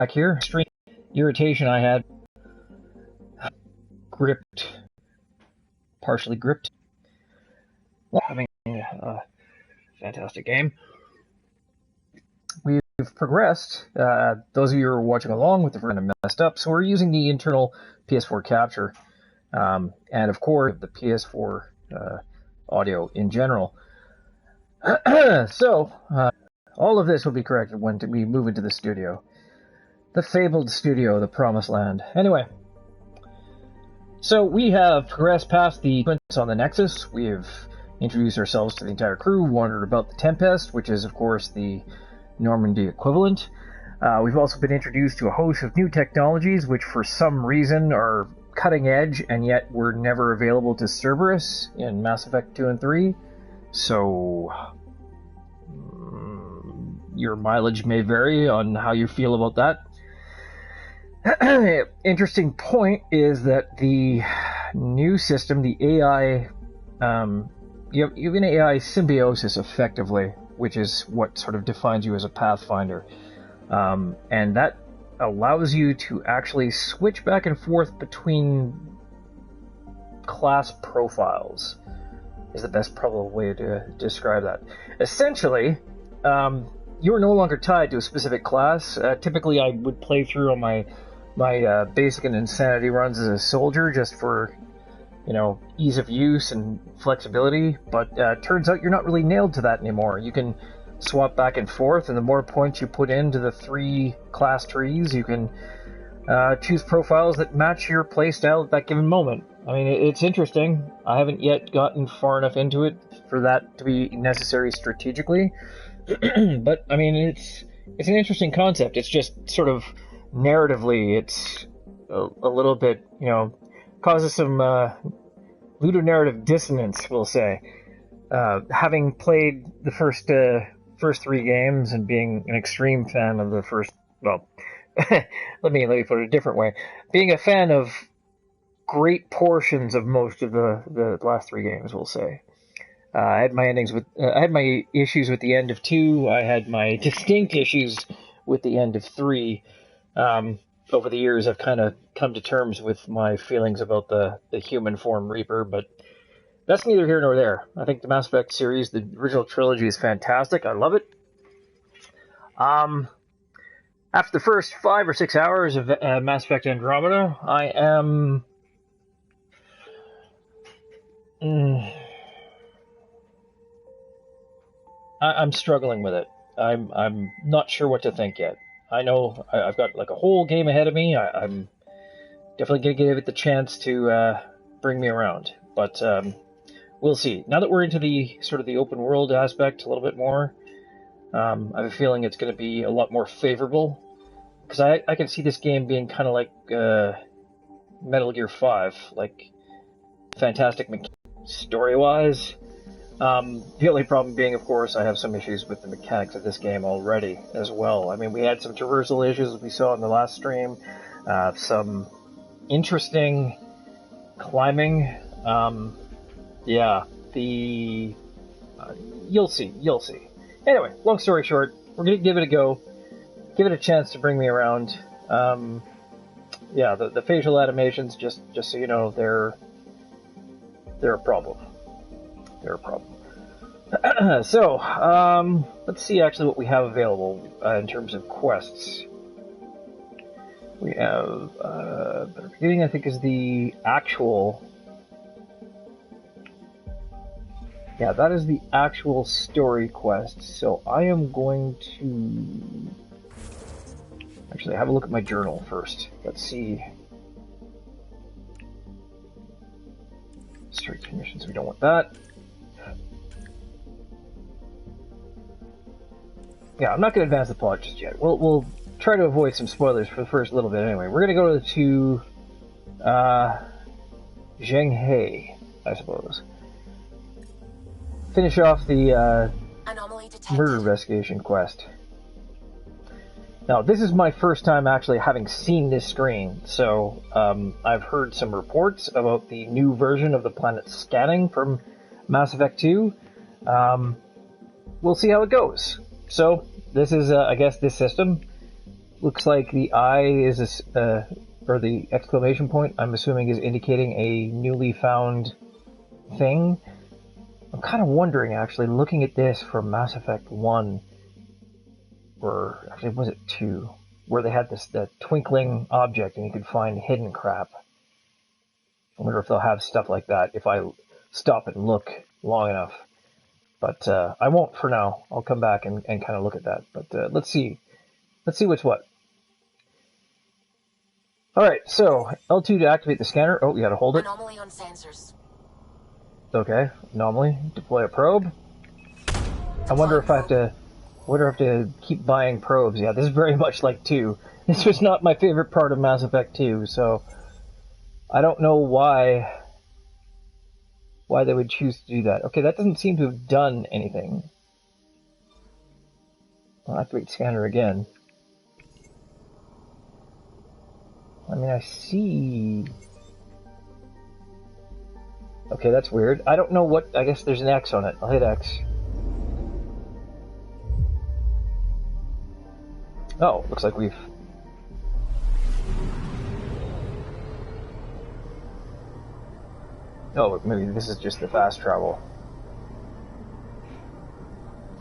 back here. Extreme irritation I had. Partially gripped. Having a fantastic game. We've progressed. Those of you who are watching along with the kind of messed up, so we're using the internal PS4 capture, and of course the PS4 audio in general. So all of this will be corrected when we move into the studio, the fabled studio, the promised land. Anyway, so we have progressed past the events on the Nexus. We've introduced ourselves to the entire crew, wandered about the Tempest, which is of course the Normandy equivalent. We've also been introduced to a host of new technologies which for some reason are cutting edge and yet were never available to Cerberus in Mass Effect 2 and 3. So your mileage may vary on how you feel about that. Interesting point is that the new system, the AI, you have an AI symbiosis effectively, which is what sort of defines you as a Pathfinder. And that allows you to actually switch back and forth between class profiles, is the best probable way to describe that. Essentially, you are no longer tied to a specific class. Typically, I would play through on my basic and insanity runs as a soldier just for, ease of use and flexibility, but turns out you're not really nailed to that anymore. You can swap back and forth, and the more points you put into the 3 class trees, you can choose profiles that match your playstyle at that given moment. I mean, it's interesting. I haven't yet gotten far enough into it for that to be necessary strategically, but I mean, it's an interesting concept. It's just sort of narratively, it's a little bit, causes some ludonarrative dissonance, we'll say. Having played the first 3 games and being an extreme fan of the first, well, let me put it a different way. Being a fan of great portions of most of the last 3 games, we'll say. I had my issues with the end of 2. I had my distinct issues with the end of 3. Over the years, I've kind of come to terms with my feelings about the human form Reaper, but that's neither here nor there. I think the Mass Effect series, the original trilogy, is fantastic. I love it. After the first 5 or 6 hours of Mass Effect Andromeda, I am... I'm struggling with it. I'm not sure what to think yet. I know I've got like a whole game ahead of me. I'm definitely going to give it the chance to bring me around. But we'll see. Now that we're into the sort of the open world aspect a little bit more, I have a feeling it's going to be a lot more favorable. Because I can see this game being kind of like Metal Gear 5. Like, fantastic story-wise. The only problem being, of course, I have some issues with the mechanics of this game already as well. I mean, we had some traversal issues as we saw in the last stream, some interesting climbing. You'll see. Anyway, long story short, we're going to give it a go, give it a chance to bring me around. The facial animations, just so you know, they're a problem. They're a problem. So, let's see actually what we have available in terms of quests. We have, Better Beginning, I think, is the actual... Yeah, that is the actual story quest. So I am going to... Actually, have a look at my journal first. Let's see... Straight conditions, we don't want that. Yeah, I'm not going to advance the plot just yet. We'll try to avoid some spoilers for the first little bit anyway. We're going to go to Zhenghai, I suppose. Finish off the murder investigation quest. Now, this is my first time actually having seen this screen, so I've heard some reports about the new version of the planet scanning from Mass Effect 2. We'll see how it goes. So, this is, I guess, this system. Looks like the eye is or the exclamation point, I'm assuming, is indicating a newly found thing. I'm kind of wondering, actually, looking at this for Mass Effect 1, or actually, was it 2, where they had the twinkling object and you could find hidden crap. I wonder if they'll have stuff like that if I stop and look long enough. But I won't for now. I'll come back and kind of look at that. But let's see. Let's see what's what. Alright, so L2 to activate the scanner. Oh, you gotta hold it. Anomaly on sensors. Okay, anomaly. Deploy a probe. I wonder if I have to keep buying probes. Yeah, this is very much like 2. This was not my favorite part of Mass Effect 2, so I don't know why they would choose to do that. Okay, that doesn't seem to have done anything. I'll activate scanner again. I mean, I see... Okay, that's weird. I don't know what... I guess there's an X on it. I'll hit X. Oh, looks like we've... Oh, maybe this is just the fast travel.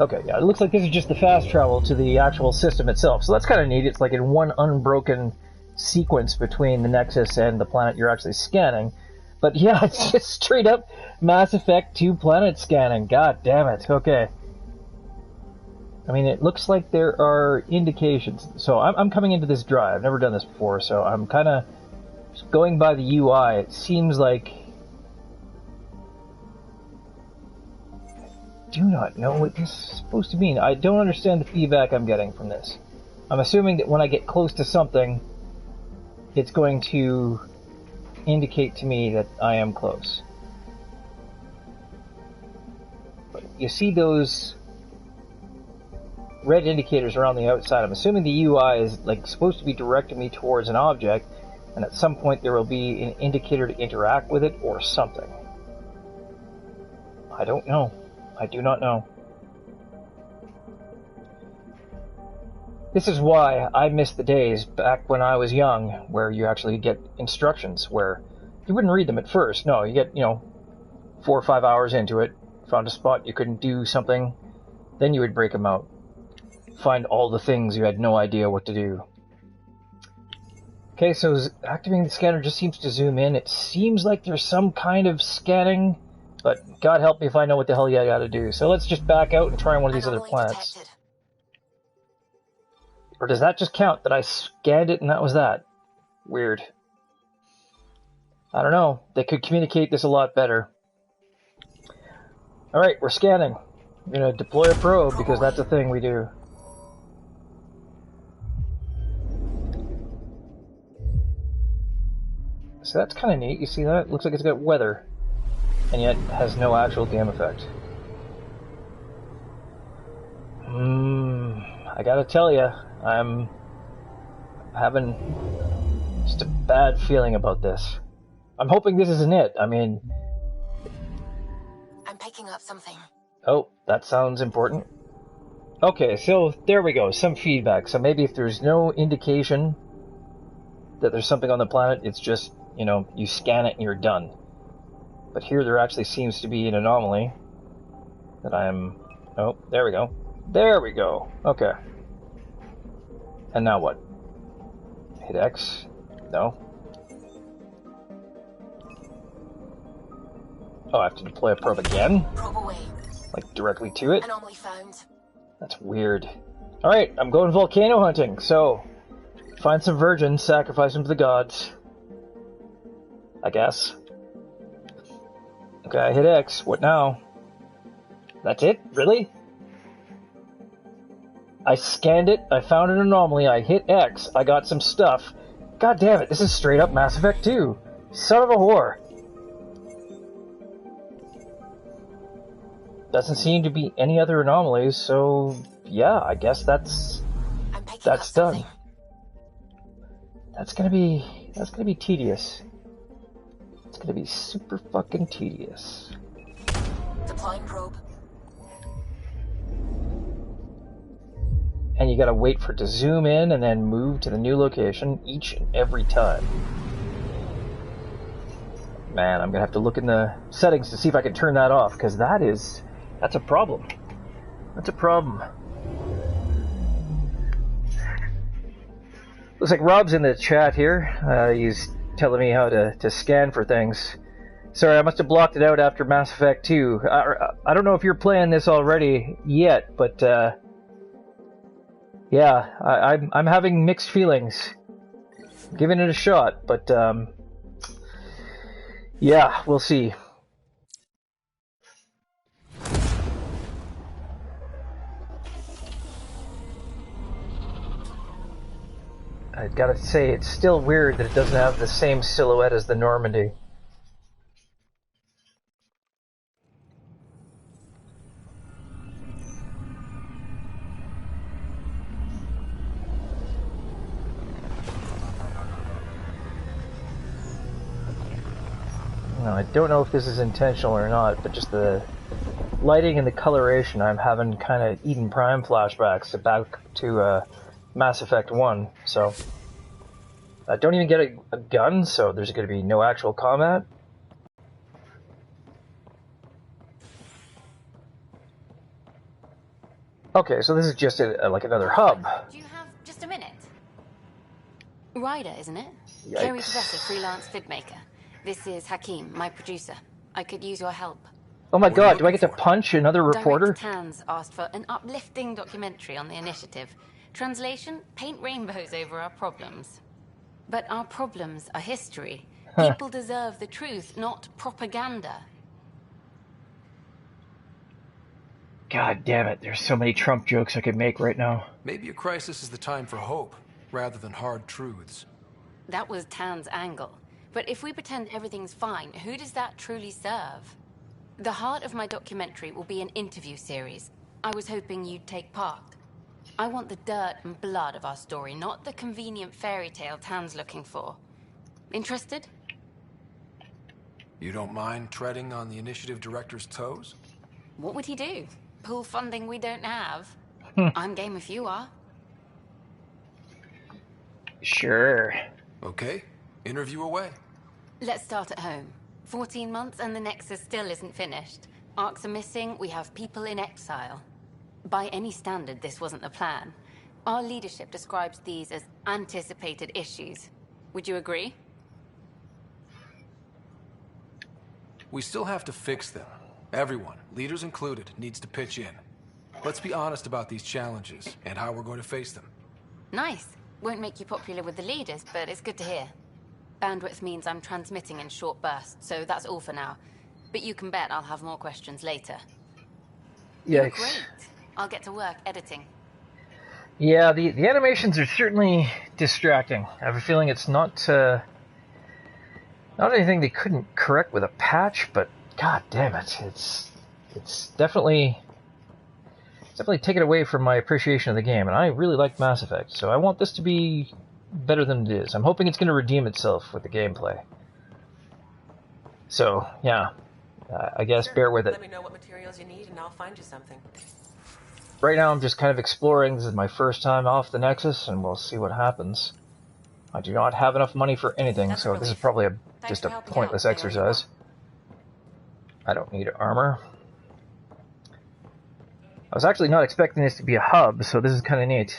Okay, yeah, it looks like this is just the fast travel to the actual system itself. So that's kind of neat. It's like in one unbroken sequence between the Nexus and the planet you're actually scanning. But yeah, it's just straight up Mass Effect 2 planet scanning. God damn it. Okay. I mean, it looks like there are indications. So I'm coming into this drive. I've never done this before, so I'm kind of going by the UI. It seems like... I do not know what this is supposed to mean. I don't understand the feedback I'm getting from this. I'm assuming that when I get close to something, it's going to indicate to me that I am close. But you see those red indicators around the outside. I'm assuming the UI is like supposed to be directing me towards an object, and at some point there will be an indicator to interact with it or something. I don't know. I do not know. This is why I miss the days back when I was young, where you actually get instructions, where you wouldn't read them at first. No, you get, 4 or 5 hours into it, found a spot you couldn't do something, then you would break them out. Find all the things you had no idea what to do. Okay, so activating the scanner just seems to zoom in. It seems like there's some kind of scanning, but God help me if I know what the hell I gotta do. So let's just back out and try on one of these other planets. Detected. Or does that just count that I scanned it and that was that? Weird. I don't know. They could communicate this a lot better. Alright, we're scanning. We're gonna deploy a probe because that's a thing we do. So that's kind of neat. You see that? Looks like it's got weather. And yet has no actual game effect. I gotta tell you, I'm having just a bad feeling about this. I'm hoping this isn't it. I mean... I'm picking up something. Oh, that sounds important. Okay, so there we go. Some feedback. So maybe if there's no indication that there's something on the planet, it's just, you scan it and you're done. But here there actually seems to be an anomaly that I'm... Oh, there we go. There we go. Okay. And now what? Hit X? No. Oh, I have to deploy a probe again? Probe away. Like directly to it? Anomaly found. That's weird. Alright, I'm going volcano hunting, so... Find some virgins, sacrifice them to the gods. I guess. Okay, I hit X. What now? That's it? Really? I scanned it, I found an anomaly, I hit X, I got some stuff. God damn it, this is straight up Mass Effect 2. Son of a whore. Doesn't seem to be any other anomalies, so yeah, I guess that's done. That's gonna be tedious. It's gonna be super fucking tedious. Deploying probe. and you gotta wait for it to zoom in and then move to the new location each and every time. Man, I'm gonna have to look in the settings to see if I can turn that off, because that's a problem. That's a problem. Looks like Rob's in the chat here. He's telling me how to scan for things. Sorry, I must have blocked it out after Mass Effect 2. I don't know if you're playing this already yet, but yeah, I'm having mixed feelings. Giving it a shot, but yeah, we'll see. I gotta say, it's still weird that it doesn't have the same silhouette as the Normandy. Now, I don't know if this is intentional or not, but just the lighting and the coloration, I'm having kind of Eden Prime flashbacks back to Mass Effect 1, so I don't even get a gun, so there's going to be no actual combat. Okay, so this is just like another hub. Do you have just a minute? Ryder, isn't it? Yikes. Kerry Professor, freelance vidmaker. This is Hakim, my producer. I could use your help. Oh my god, do I get to punch another reporter? Director Tans asked for an uplifting documentary on the initiative. Translation, paint rainbows over our problems. But our problems are history. People deserve the truth, not propaganda. God damn it, there's so many Trump jokes I could make right now. Maybe a crisis is the time for hope, rather than hard truths. That was Tan's angle. But if we pretend everything's fine, who does that truly serve? The heart of my documentary will be an interview series. I was hoping you'd take part. I want the dirt and blood of our story, not the convenient fairy tale Tan's looking for. Interested? You don't mind treading on the initiative director's toes? What would he do? Pull funding we don't have? I'm game if you are. Sure. Okay, interview away. Let's start at home. 14 months and the Nexus still isn't finished. Arcs are missing, we have people in exile. By any standard, this wasn't the plan. Our leadership describes these as anticipated issues. Would you agree? We still have to fix them. Everyone, leaders included, needs to pitch in. Let's be honest about these challenges and how we're going to face them. Nice. Won't make you popular with the leaders, but it's good to hear. Bandwidth means I'm transmitting in short bursts, so that's all for now. But you can bet I'll have more questions later. Yikes. Great. I'll get to work editing. Yeah, the animations are certainly distracting. I have a feeling it's not anything they couldn't correct with a patch, but god damn it, it's definitely taken away from my appreciation of the game, and I really like Mass Effect, so I want this to be better than it is. I'm hoping it's going to redeem itself with the gameplay. So, yeah, I guess Sure. bear with it. Let me know what materials you need and I'll find you something. Right now I'm just kind of exploring. This is my first time off the Nexus, and we'll see what happens. I do not have enough money for anything, so this is probably just a pointless exercise. I don't need armor. I was actually not expecting this to be a hub, so this is kind of neat.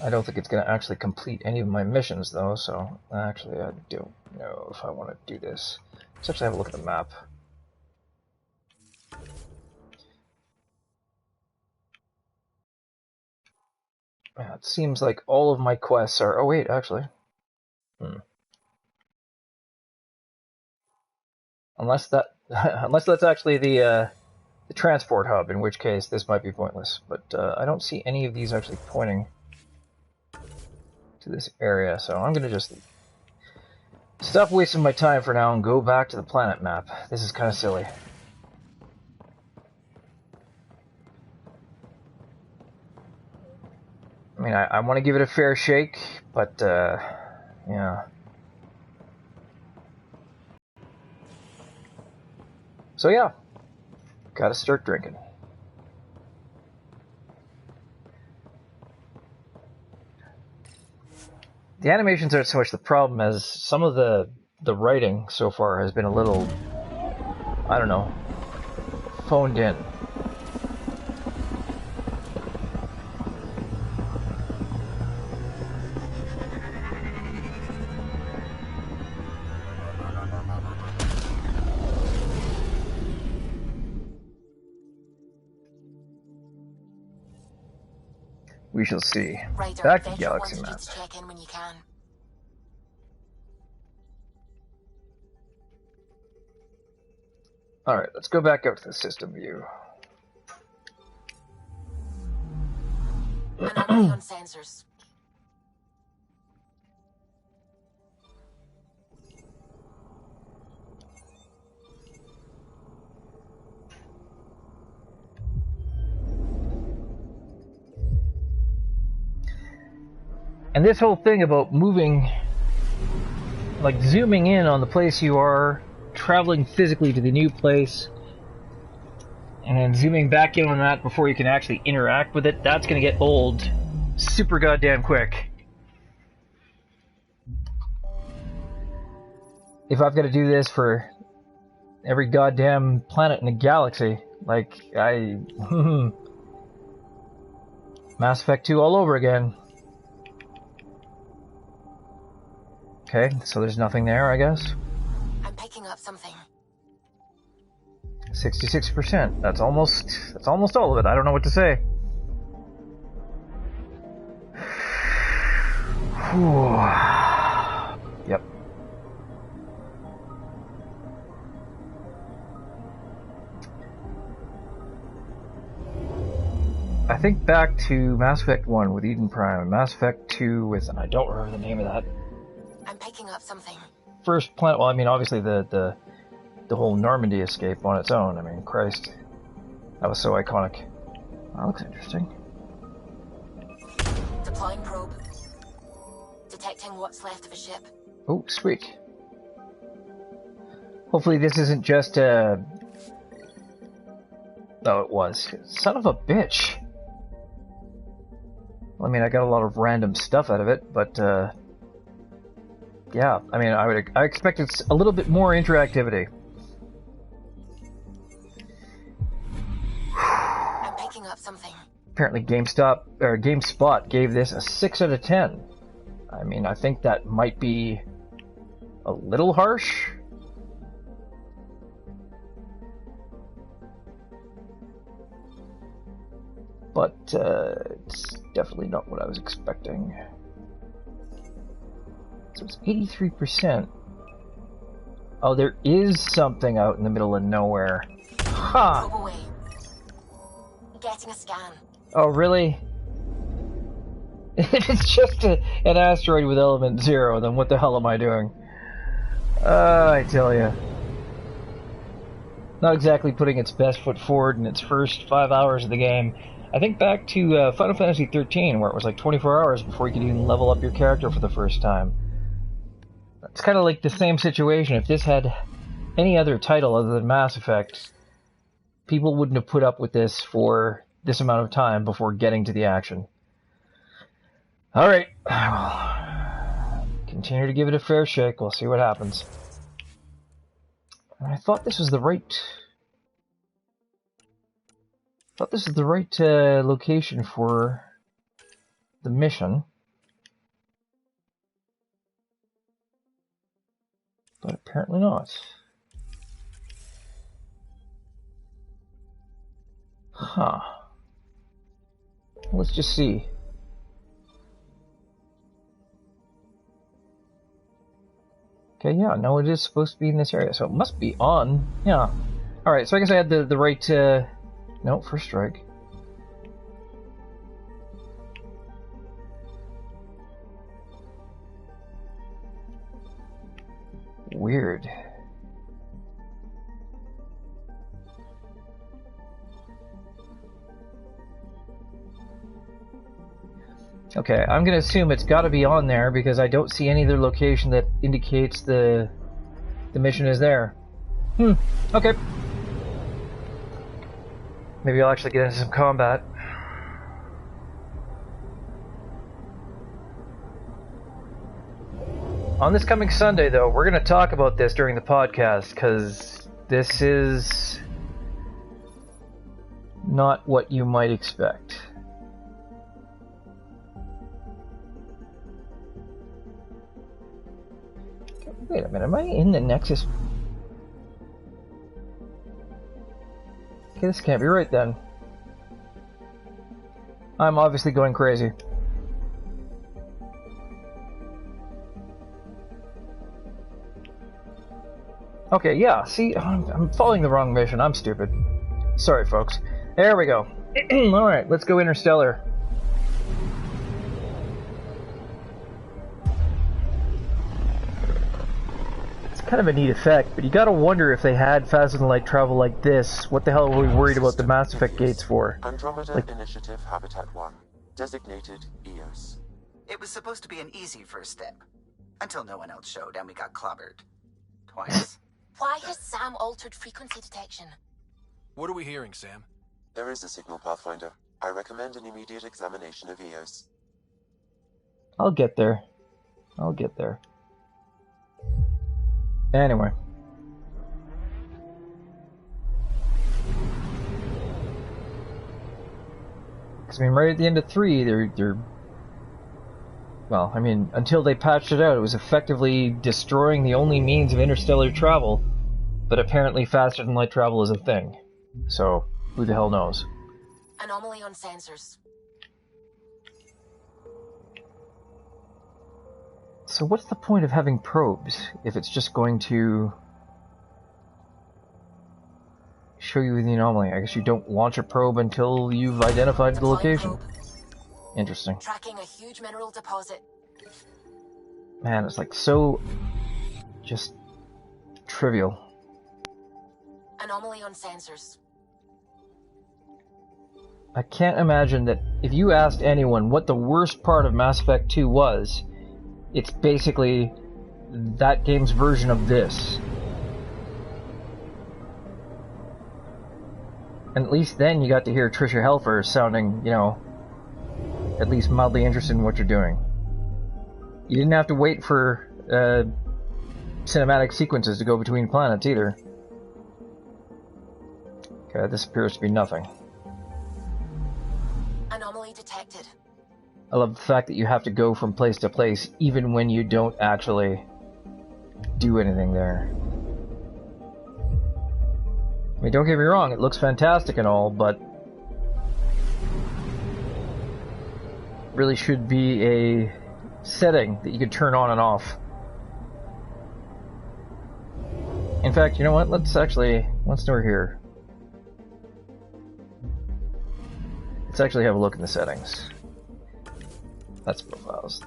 I don't think it's going to actually complete any of my missions, though, so actually I don't know if I want to do this. Let's actually have a look at the map. Yeah, it seems like all of my quests are... Oh, wait, actually. Unless that's actually the transport hub, in which case this might be pointless. But I don't see any of these actually pointing to this area, so I'm going to just stop wasting my time for now and go back to the planet map. This is kind of silly. I mean, I want to give it a fair shake, but, yeah. So, yeah. Gotta start drinking. The animations aren't so much the problem as some of the writing so far has been a little, I don't know, phoned in. We shall see. Radar, Back to Vector Galaxy wanted you Map. to check in when you can. Alright, let's go back out to the system view. Anomaly on sensors. And this whole thing about moving, like zooming in on the place you are, traveling physically to the new place, and then zooming back in on that before you can actually interact with it, that's going to get old super goddamn quick. If I've got to do this for every goddamn planet in the galaxy, like, Mass Effect 2 all over again. Okay, so there's nothing there, I guess. I'm picking up something. 66%. That's almost all of it. I don't know what to say. Whew. Yep. I think back to Mass Effect 1 with Eden Prime, and Mass Effect 2 with, and I don't remember the name of that. I'm picking up something. First planet, well, I mean, obviously the whole Normandy escape on its own. I mean, Christ. That was so iconic. That looks interesting. Deploying probe. Detecting what's left of a ship. Oh, sweet. Hopefully this isn't just a... Oh, it was. Son of a bitch. Well, I mean, I got a lot of random stuff out of it, but, yeah, I mean, I expected a little bit more interactivity. I'm picking up something. Apparently GameSpot gave this a 6 out of 10. I mean, I think that might be a little harsh. But it's definitely not what I was expecting. So it's 83%. Oh, there is something out in the middle of nowhere. Ha! Probe away. Getting a scan. Oh, really? If it's just an asteroid with element 0, then what the hell am I doing? I tell you. Not exactly putting its best foot forward in its first 5 hours of the game. I think back to Final Fantasy 13, where it was like 24 hours before you could even level up your character for the first time. It's kind of like the same situation. If this had any other title other than Mass Effect, people wouldn't have put up with this for this amount of time before getting to the action. Alright, I will continue to give it a fair shake. We'll see what happens. I thought this was the right... location for the mission. But apparently not. Huh. Let's just see. Okay, yeah, no, it is supposed to be in this area, so it must be on. Yeah. Alright, so I guess I had the right, no, first strike. Weird. Okay, I'm gonna assume it's gotta be on there because I don't see any other location that indicates the mission is there. Okay. Maybe I'll actually get into some combat. On this coming Sunday, though, we're going to talk about this during the podcast, because this is not what you might expect. Wait a minute, am I in the Nexus? Okay, this can't be right then. I'm obviously going crazy. Okay, yeah, see, I'm following the wrong mission. I'm stupid. Sorry, folks. There we go. Alright, let's go interstellar. It's kind of a neat effect, but you gotta wonder if they had faster than light travel like this, what the hell were we worried about the Mass Effect gates for? Andromeda Initiative Habitat 1, designated EOS. It was supposed to be an easy first step, until no one else showed and we got clobbered. Twice. Why has Sam altered frequency detection? What are we hearing, Sam? There is a signal, Pathfinder. I recommend an immediate examination of EOS. I'll get there. I'll get there. Anyway. Because, I mean, right at the end of 3, they're... Well, I mean, until they patched it out, it was effectively destroying the only means of interstellar travel. But apparently faster than light travel is a thing. So, who the hell knows? Anomaly on sensors. So what's the point of having probes if it's just going to show you the anomaly? I guess you don't launch a probe until you've identified the location. Interesting. Tracking a huge mineral deposit. Man, it's like so just trivial. Anomaly on sensors. I can't imagine that if you asked anyone what the worst part of Mass Effect 2 was, it's basically that game's version of this. And at least then you got to hear Tricia Helfer sounding, you know, at least mildly interested in what you're doing. You didn't have to wait for cinematic sequences to go between planets either. Okay, this appears to be nothing. Anomaly detected. I love the fact that you have to go from place to place even when you don't actually do anything there. I mean, don't get me wrong, it looks fantastic and all, but really should be a setting that you could turn on and off. In fact, you know what? Let's once we're here, let's actually have a look in the settings. That's profiles.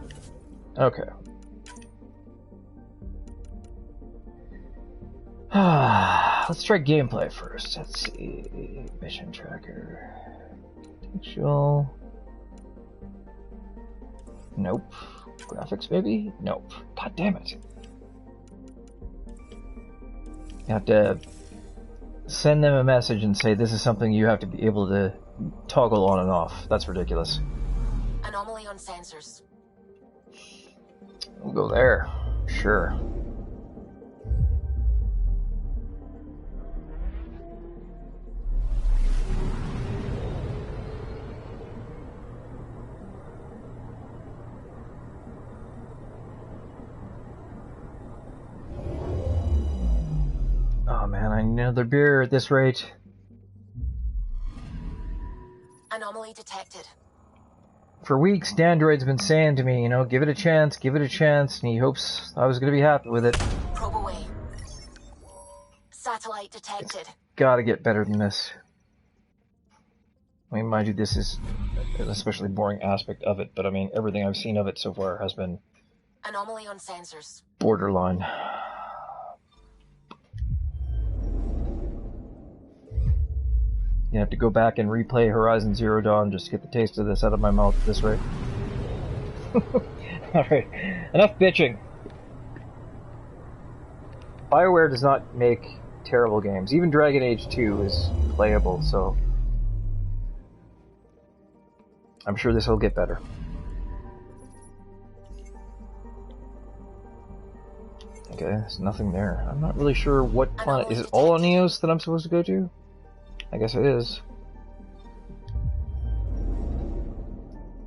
Okay. Let's try gameplay first. Let's see. Mission tracker. Contextual. Nope. Graphics, maybe? Nope. God damn it. You have to send them a message and say this is something you have to be able to toggle on and off. That's ridiculous. Anomaly on sensors. We'll go there. Sure. Oh man, I need another beer at this rate. Anomaly detected. For weeks, Dandr0id's been saying to me, you know, give it a chance, and he hopes I was going to be happy with it. Probe away. Satellite detected. It's gotta get better than this. I mean, mind you, this is an especially boring aspect of it, but I mean, everything I've seen of it so far has been Anomaly on sensors. borderline. You have to go back and replay Horizon Zero Dawn just to get the taste of this out of my mouth at this rate. Alright, enough bitching. BioWare does not make terrible games. Even Dragon Age 2 is playable, so I'm sure this will get better. Okay, there's nothing there. I'm not really sure what planet. Is it all on Eos that I'm supposed to go to? I guess it is.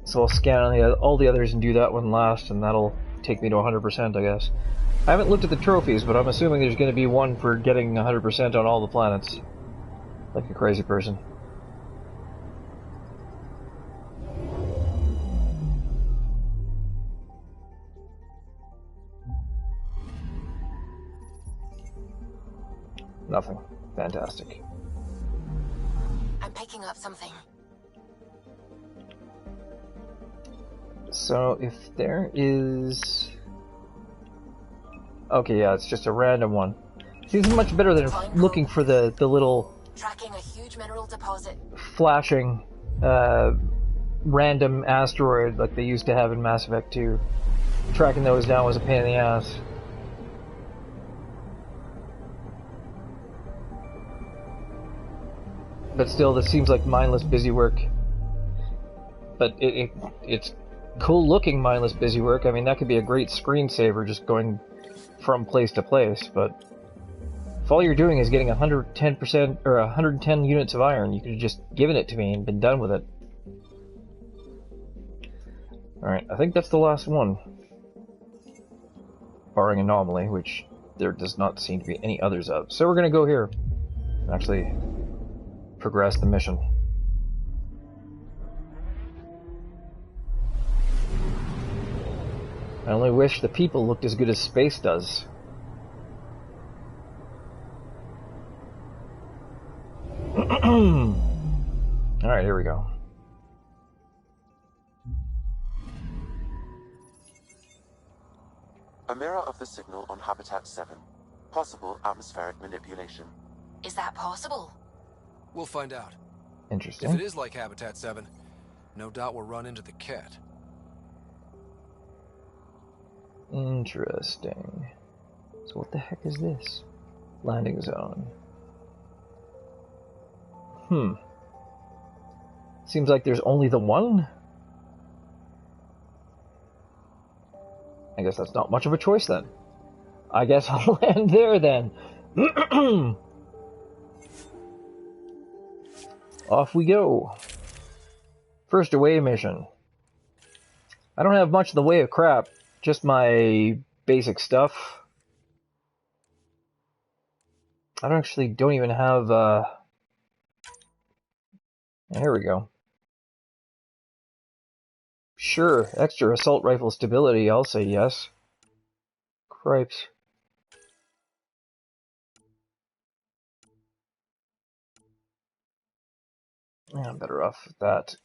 So I'll scan on all the others and do that one last, and that'll take me to 100%, I guess. I haven't looked at the trophies, but I'm assuming there's going to be one for getting 100% on all the planets. Like a crazy person. Nothing. Fantastic. I'm picking up something. So, if there is... Okay, yeah, it's just a random one. Seems much better than looking for the little... Tracking a huge mineral deposit. Flashing, random asteroid like they used to have in Mass Effect 2. Tracking those down was a pain in the ass. But still, this seems like mindless busy work. But it's cool looking mindless busy work. I mean, that could be a great screensaver just going from place to place, but if all you're doing is getting 110% or 110 units of iron, you could have just given it to me and been done with it. Alright, I think that's the last one. Barring Anomaly, which there does not seem to be any others of. So we're gonna go here and actually progress the mission. I only wish the people looked as good as space does. Alright, here we go. A mirror of the signal on Habitat 7. Possible atmospheric manipulation. Is that possible? We'll find out. Interesting. If it is like Habitat 7, no doubt we'll run into the cat. Interesting. So what the heck is this? Landing zone. Seems like there's only the one? I guess that's not much of a choice then. I guess I'll land there then. Off we go. First away mission. I don't have much in the way of crap. Just my basic stuff. I don't even have, Here we go. Sure, extra assault rifle stability, I'll say yes. Cripes. Yeah, I'm better off with that.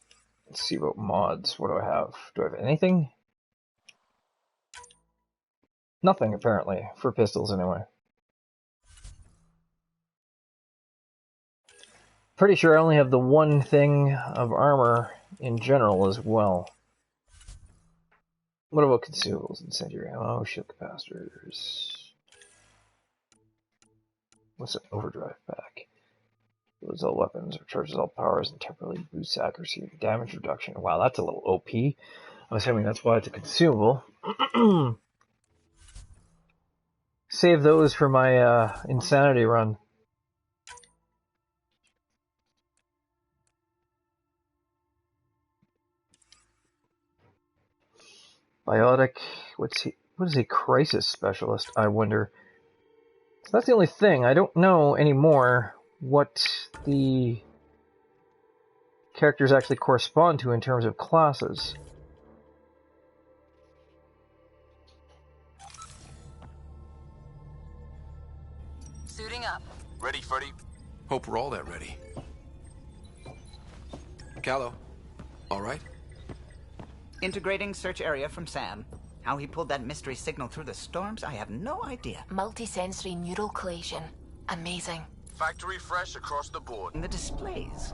Let's see about mods. What do I have? Do I have anything? Nothing, apparently, for pistols anyway. Pretty sure I only have the one thing of armor in general as well. What about consumables? Incendiary ammo, shield capacitors. What's an overdrive pack? Loads all weapons, recharges all powers, and temporarily boosts accuracy and damage reduction. Wow, that's a little OP. I'm assuming that's why it's a consumable. Save those for my insanity run. Biotic, what is a crisis specialist, I wonder? So that's the only thing. I don't know anymore what the characters actually correspond to in terms of classes. Suiting up. Ready, Freddy? Hope we're all that ready. Callow, all right? Integrating search area from Sam. How he pulled that mystery signal through the storms, I have no idea. Multisensory neural collation. Amazing. Factory fresh across the board. And the displays.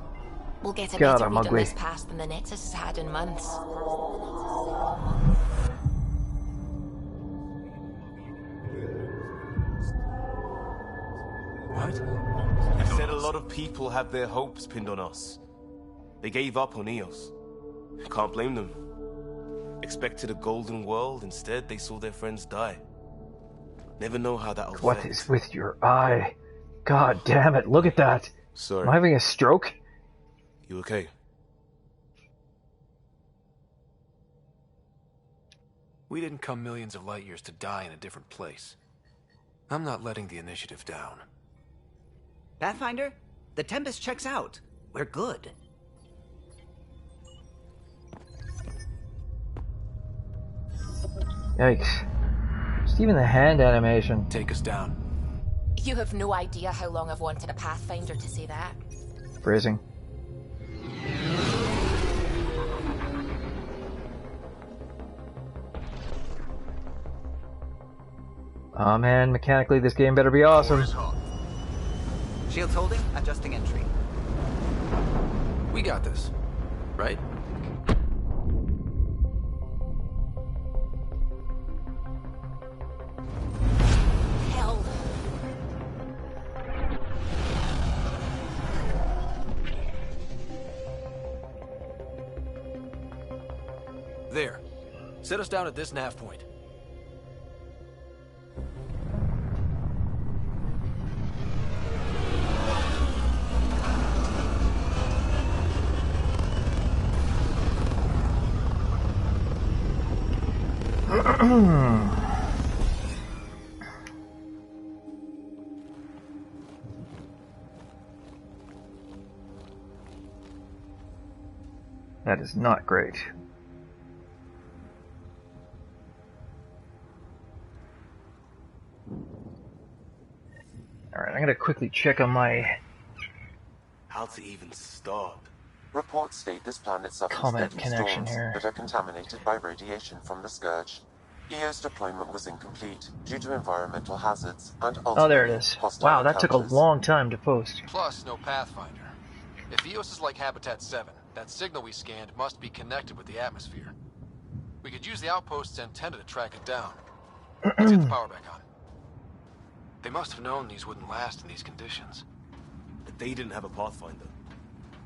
We'll get a God, better I'm read on ugly. this pass than the Nexus has had in months. What? You said a lot of people have their hopes pinned on us. They gave up on Eos. Can't blame them. Expected a golden world, instead they saw their friends die. Never know how that'll What affect. is with your eye? God damn it, look at that! Sorry. Am I having a stroke? You okay? We didn't come millions of light years to die in a different place. I'm not letting the initiative down. Pathfinder, the Tempest checks out. We're good. Yikes. Just even the hand animation. Take us down. You have no idea how long I've wanted a Pathfinder to say that. Phrasing. Oh man, mechanically this game better be awesome. Shields holding, adjusting entry. We got this, right? Hell. There. Set us down at this nav point. That is not great. Alright, I'm gonna quickly check on my How to even start? Reports state this planet suffers comment deadly connection storms here. that are contaminated by radiation from the Scourge. EO's deployment was incomplete due to environmental hazards and Oh, there it ultimately is. hostile Wow, that took a encounters. long time to post. Plus, no Pathfinder. If EOS is like Habitat 7, that signal we scanned must be connected with the atmosphere. We could use the outpost's antenna to track it down. Let's get the power back on. They must have known these wouldn't last in these conditions. But they didn't have a Pathfinder.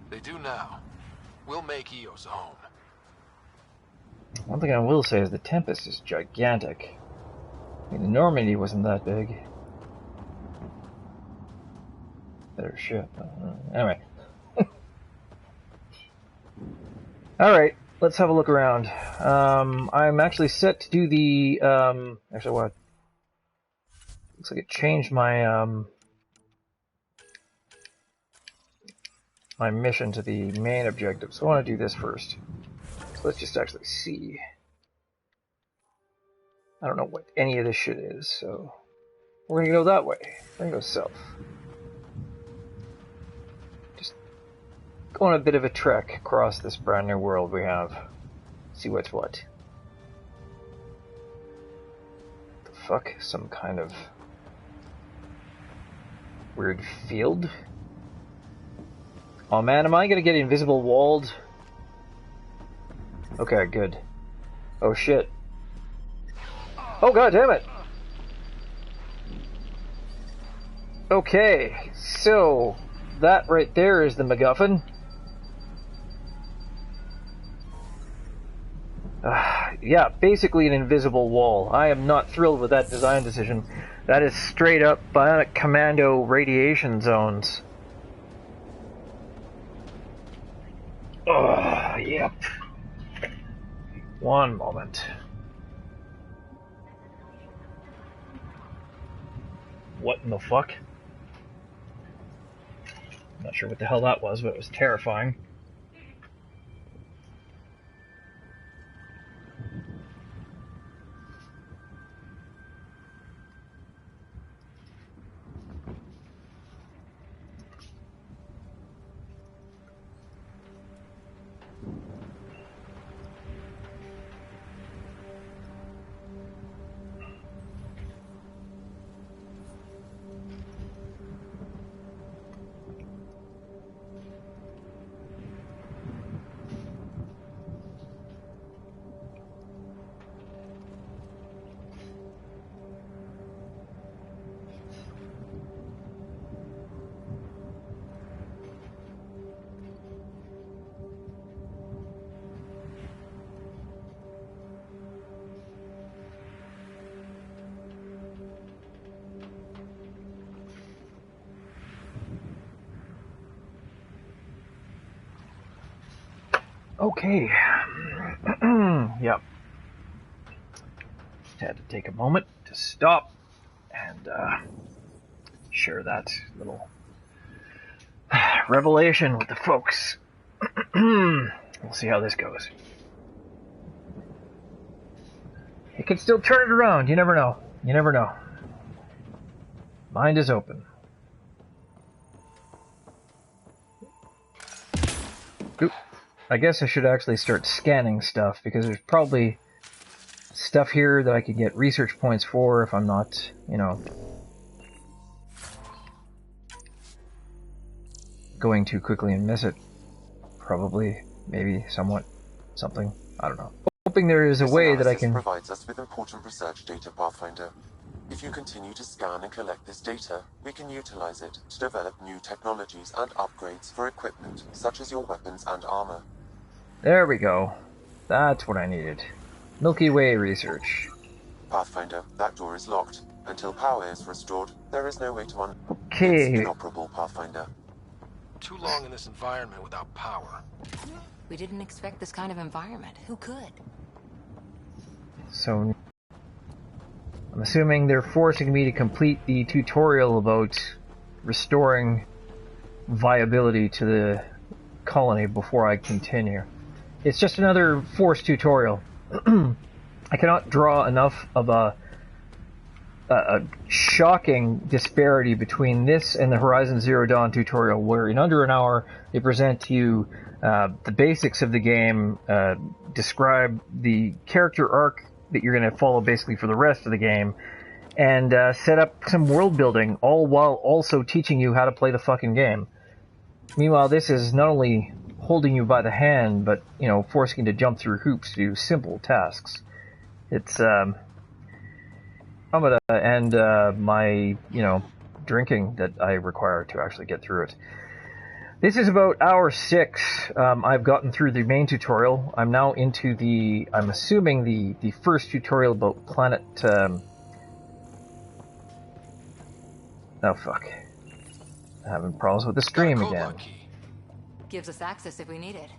They do now. We'll make EOS a home. One thing I will say is the Tempest is gigantic. I mean, the Normandy wasn't that big. Better ship. Anyway. Alright, let's have a look around. I'm actually set to do the... actually, what? Looks like it changed my... my mission to the main objective, so I want to do this first. So let's just actually see. I don't know what any of this shit is, so we're gonna go that way. We're gonna go south. Just go on a bit of a trek across this brand new world we have. See what's what. The fuck? Some kind of weird field? Oh man, am I gonna get invisible walled? Okay, good. Oh shit. Oh god damn it! Okay, so that right there is the MacGuffin. Yeah, basically an invisible wall. I am not thrilled with that design decision. That is straight up Bionic Commando radiation zones. Oh, yep. One moment. What in the fuck? Not sure what the hell that was, but it was terrifying. Okay. Yep. Just had to take a moment to stop and share that little revelation with the folks. We'll see how this goes. It can still turn it around. You never know. You never know. Mind is open. Oop. I guess I should actually start scanning stuff, because there's probably stuff here that I could get research points for if I'm not, you know, going too quickly and miss it. Probably, maybe, somewhat, something. I don't know. Hoping there is a way that I can... This provides us with important research data, Pathfinder. If you continue to scan and collect this data, we can utilize it to develop new technologies and upgrades for equipment, such as your weapons and armor. There we go. That's what I needed. Milky Way research. Pathfinder, that door is locked. Until power is restored, there is no way to Okay. It's inoperable, Pathfinder. Too long in this environment without power. We didn't expect this kind of environment. Who could? So, I'm assuming they're forcing me to complete the tutorial about restoring viability to the colony before I continue. It's just another forced tutorial. I cannot draw enough of a shocking disparity between this and the Horizon Zero Dawn tutorial, where in under an hour they present to you the basics of the game, describe the character arc that you're going to follow basically for the rest of the game, and set up some world building, all while also teaching you how to play the fucking game. Meanwhile, this is not only holding you by the hand, but, you know, forcing you to jump through hoops to do simple tasks. It's, and my, you know, drinking that I require to actually get through it. This is about hour 6. I've gotten through the main tutorial. I'm now into the, I'm assuming the first tutorial about planet, oh fuck. I'm having problems with the stream again. Gives us access if we need it.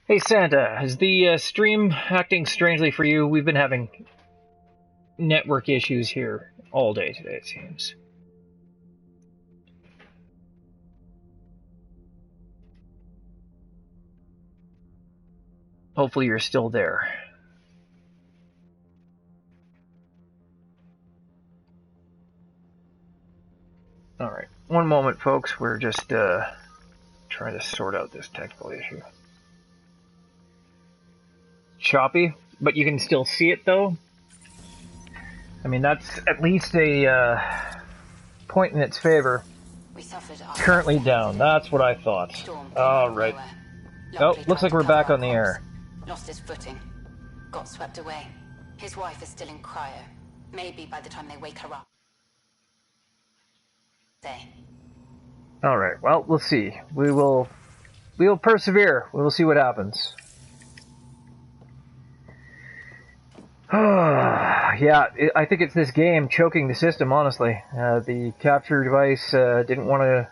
Hey Santa, is the stream acting strangely for you? We've been having network issues here all day today, it seems. Hopefully you're still there. Alright, one moment folks, we're just trying to sort out this technical issue. Choppy, but you can still see it though. I mean, that's at least a point in its favor. Currently down, that's what I thought. Alright. Oh, looks like we're back on the air. Lost his footing. Got swept away. His wife is still in cryo. Maybe by the time they wake her up. Alright, well, we'll see. We will persevere. We will see what happens. Yeah, I think it's this game choking the system, honestly. The capture device didn't want to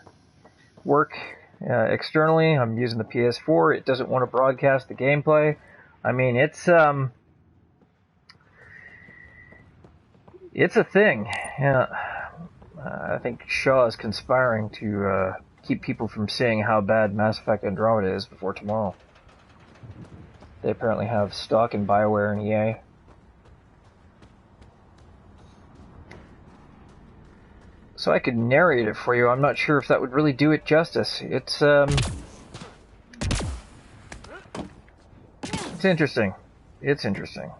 work externally. I'm using the PS4. It doesn't want to broadcast the gameplay. I mean, it's a thing. Yeah. I think Shaw is conspiring to keep people from seeing how bad Mass Effect Andromeda is before tomorrow. They apparently have stock in BioWare and EA. So I could narrate it for you. I'm not sure if that would really do it justice. It's interesting. It's interesting.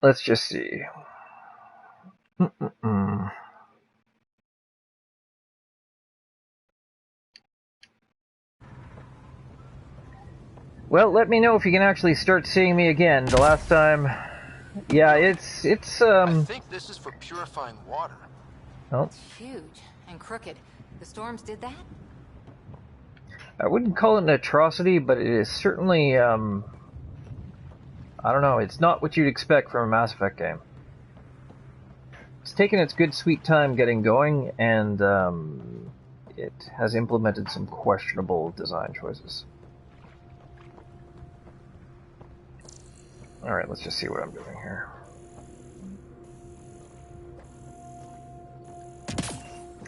Let's just see. Well, let me know if you can actually start seeing me again. The last time, yeah, it's I think this is for purifying water. Oh. It's huge and crooked. The storms did that? I wouldn't call it an atrocity, but it is certainly, I don't know, it's not what you'd expect from a Mass Effect game. taken its good sweet time getting going, and it has implemented some questionable design choices. Alright, let's just see what I'm doing here.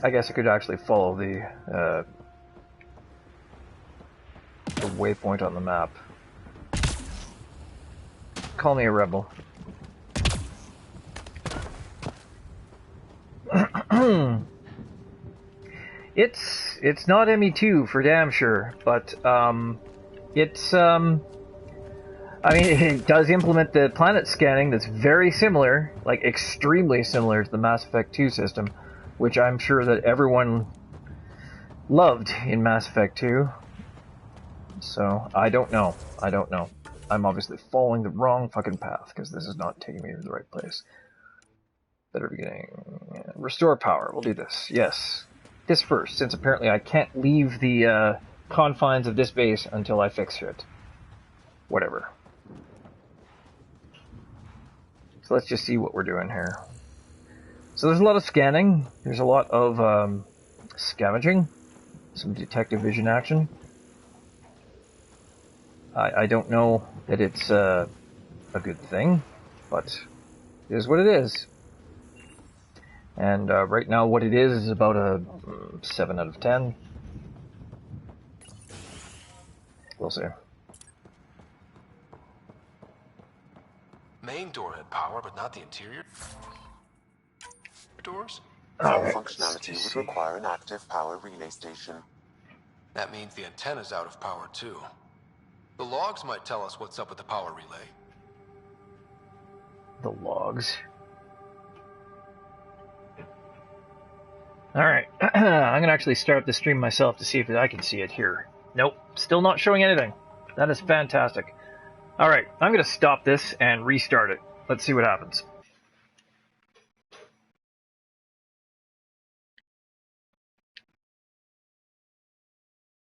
I guess I could actually follow the waypoint on the map. Call me a rebel. It's not ME2 for damn sure, but it's I mean, it does implement the planet scanning that's very similar, like extremely similar to the Mass Effect 2 system, which I'm sure that everyone loved in Mass Effect 2. So, I don't know. I'm obviously following the wrong fucking path, because this is not taking me to the right place. Better beginning. Restore power. We'll do this. Yes. This first, since apparently I can't leave the confines of this base until I fix it. Whatever. So let's just see what we're doing here. So there's a lot of scanning. There's a lot of scavenging. Some detective vision action. I don't know that it's a good thing, but it is what it is. And right now what it is about a 7 out of 10. We'll see. Main door had power, but not the interior doors? Some functionality would require an active power relay station. That means the antenna's out of power too. The logs might tell us what's up with the power relay. The logs. Alright, I'm gonna actually start the stream myself to see if I can see it here. Nope, still not showing anything. That is fantastic. Alright, I'm gonna stop this and restart it. Let's see what happens.